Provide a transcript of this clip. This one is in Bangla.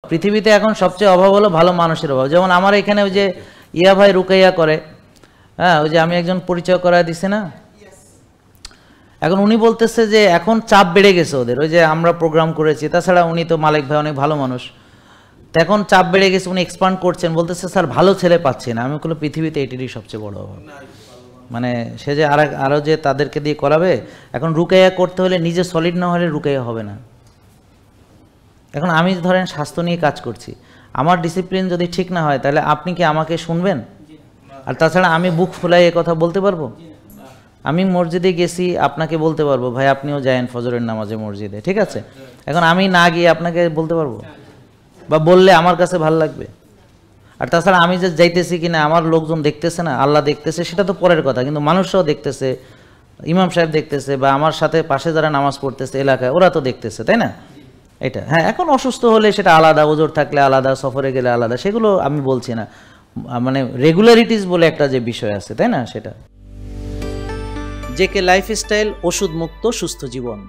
পৃথিবীতে এখন সবচেয়ে অভাব হলো ভালো মানুষের অভাব। যেমন আমার এখানে ওই যে ইয়া ভাই রুকাইয়া করে, হ্যাঁ, ওই যে আমি একজন পরিচয় করায় দিছি না, এখন উনি বলতেছে যে এখন চাপ বেড়ে গেছে ওদের, ওই যে আমরা প্রোগ্রাম করেছি, তাছাড়া উনি তো মালিক ভাই অনেক ভালো মানুষ, তো এখন চাপ বেড়ে গেছে, উনি এক্সপান্ড করছেন, বলতেছে স্যার ভালো ছেলে পাচ্ছি না। আমি বললাম পৃথিবীতে এটিরই সবচেয়ে বড় অভাব, মানে সে যে আরও যে তাদেরকে দিয়ে করাবে, এখন রুকাইয়া করতে হলে নিজে সলিড না হলে রুকাইয়া হবে না। এখন আমি ধরেন স্বাস্থ্য নিয়ে কাজ করছি, আমার ডিসিপ্লিন যদি ঠিক না হয় তাহলে আপনি কি আমাকে শুনবেন? আর তাছাড়া আমি বুক ফুলাই এ কথা বলতে পারবো? আমি মসজিদে গেছি, আপনাকে বলতে পারবো ভাই আপনিও যায়েন ফজরের নামাজে মসজিদে, ঠিক আছে, এখন আমি না গিয়ে আপনাকে বলতে পারবো? বা বললে আমার কাছে ভালো লাগবে? আর তাছাড়া আমি যে যাইতেছি কিনা আমার লোকজন দেখতেছে না, আল্লাহ দেখতেছে, সেটা তো পরের কথা, কিন্তু মানুষরাও দেখতেছে, ইমাম সাহেব দেখতেছে, বা আমার সাথে পাশে যারা নামাজ পড়তেছে এলাকায় ওরা তো দেখতেছে, তাই না? এটা হ্যাঁ, এখন অসুস্থ হলে সেটা আলাদা, ওজোর থাকলে আলাদা, সফরে গেলে আলাদা, সেগুলো আমি বলছি না, মানে রেগুলারিটিস বলে একটা যে বিষয় আছে, তাই না? সেটা। জেকে লাইফস্টাইল, ওষুধ মুক্ত সুস্থ জীবন।